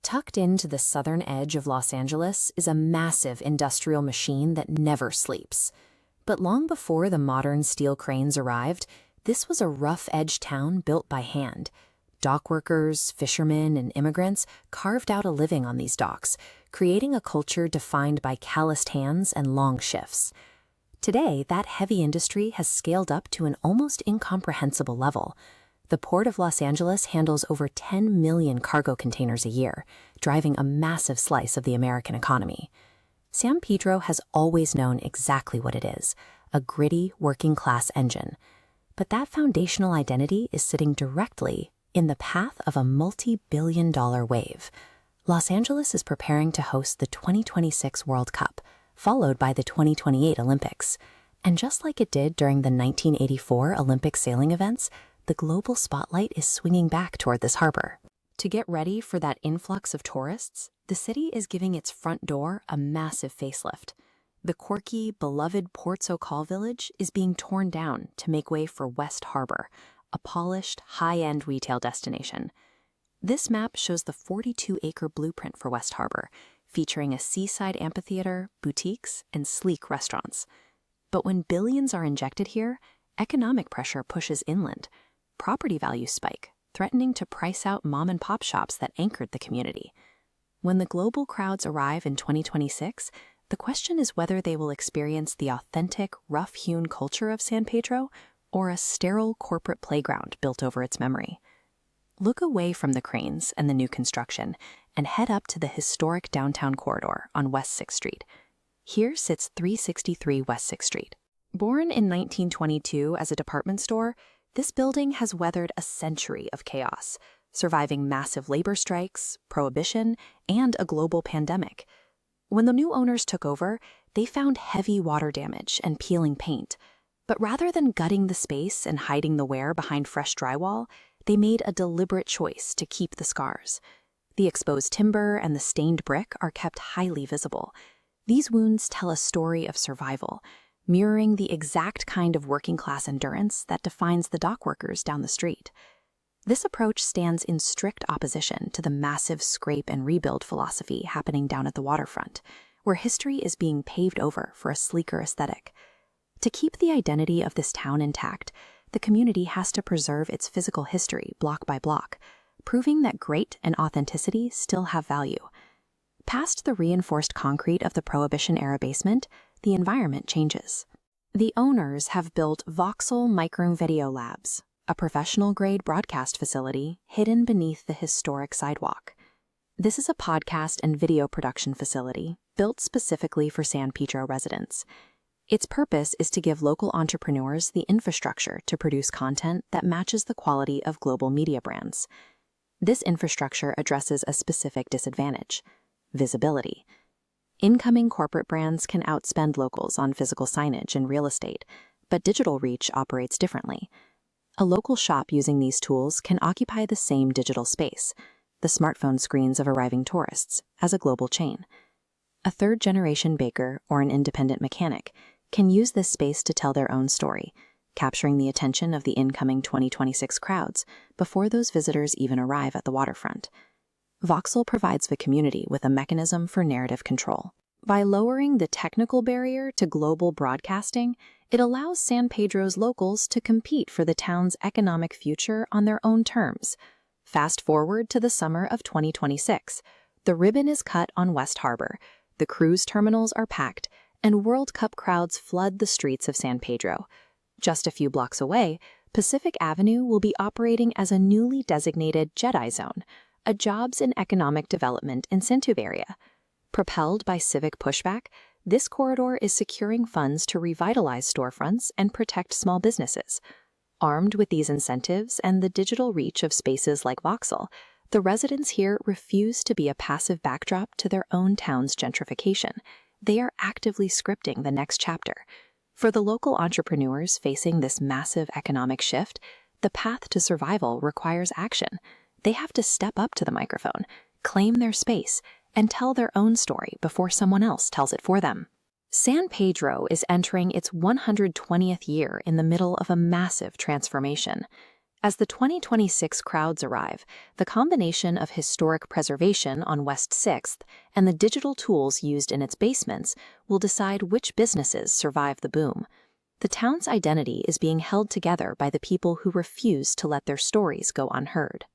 Tucked into the southern edge of Los Angeles is a massive industrial machine that never sleeps. But long before the modern steel cranes arrived, this was a rough-edged town built by hand. Dock workers, fishermen, and immigrants carved out a living on these docks, creating a culture defined by calloused hands and long shifts. Today, that heavy industry has scaled up to an almost incomprehensible level. The Port of Los Angeles handles over 10 million cargo containers a year, driving a massive slice of the American economy. San Pedro has always known exactly what it is, a gritty, working-class engine. But that foundational identity is sitting directly in the path of a multi-billion-dollar wave. Los Angeles is preparing to host the 2026 World Cup, followed by the 2028 Olympics. And just like it did during the 1984 Olympic sailing events, the global spotlight is swinging back toward this harbor. To get ready for that influx of tourists, the city is giving its front door a massive facelift. The quirky, beloved Port So-Call village is being torn down to make way for West Harbor, a polished, high-end retail destination. This map shows the 42-acre blueprint for West Harbor, featuring a seaside amphitheater, boutiques, and sleek restaurants. But when billions are injected here, economic pressure pushes inland. Property values spike, threatening to price out mom-and-pop shops that anchored the community. When the global crowds arrive in 2026, the question is whether they will experience the authentic, rough-hewn culture of San Pedro or a sterile corporate playground built over its memory. Look away from the cranes and the new construction and head up to the historic downtown corridor on West 6th Street. Here sits 363 West 6th Street. Born in 1922 as a department store, this building has weathered a century of chaos, surviving massive labor strikes, prohibition, and a global pandemic. When the new owners took over, they found heavy water damage and peeling paint. But rather than gutting the space and hiding the wear behind fresh drywall, they made a deliberate choice to keep the scars. The exposed timber and the stained brick are kept highly visible. These wounds tell a story of survival, mirroring the exact kind of working-class endurance that defines the dock workers down the street. This approach stands in strict opposition to the massive scrape and rebuild philosophy happening down at the waterfront, where history is being paved over for a sleeker aesthetic. To keep the identity of this town intact, the community has to preserve its physical history block by block, proving that grit and authenticity still have value. Past the reinforced concrete of the Prohibition-era basement, the environment changes. The owners have built Voxel Micro Video Labs, a professional-grade broadcast facility hidden beneath the historic sidewalk. This is a podcast and video production facility built specifically for San Pedro residents. Its purpose is to give local entrepreneurs the infrastructure to produce content that matches the quality of global media brands. This infrastructure addresses a specific disadvantage: visibility. Incoming corporate brands can outspend locals on physical signage and real estate, but digital reach operates differently. A local shop using these tools can occupy the same digital space, the smartphone screens of arriving tourists, as a global chain. A third-generation baker or an independent mechanic can use this space to tell their own story, capturing the attention of the incoming 2026 crowds before those visitors even arrive at the waterfront. Voxel provides the community with a mechanism for narrative control. By lowering the technical barrier to global broadcasting, it allows San Pedro's locals to compete for the town's economic future on their own terms. Fast forward to the summer of 2026. The ribbon is cut on West Harbor, the cruise terminals are packed, and World Cup crowds flood the streets of San Pedro. Just a few blocks away, Pacific Avenue will be operating as a newly designated Jedi Zone, a jobs and economic development incentive area. Propelled by civic pushback, this corridor is securing funds to revitalize storefronts and protect small businesses. Armed with these incentives and the digital reach of spaces like Voxel, the residents here refuse to be a passive backdrop to their own town's gentrification. They are actively scripting the next chapter. For the local entrepreneurs facing this massive economic shift, the path to survival requires action. They have to step up to the microphone, claim their space, and tell their own story before someone else tells it for them. San Pedro is entering its 120th year in the middle of a massive transformation. As the 2026 crowds arrive, the combination of historic preservation on West 6th and the digital tools used in its basements will decide which businesses survive the boom. The town's identity is being held together by the people who refuse to let their stories go unheard.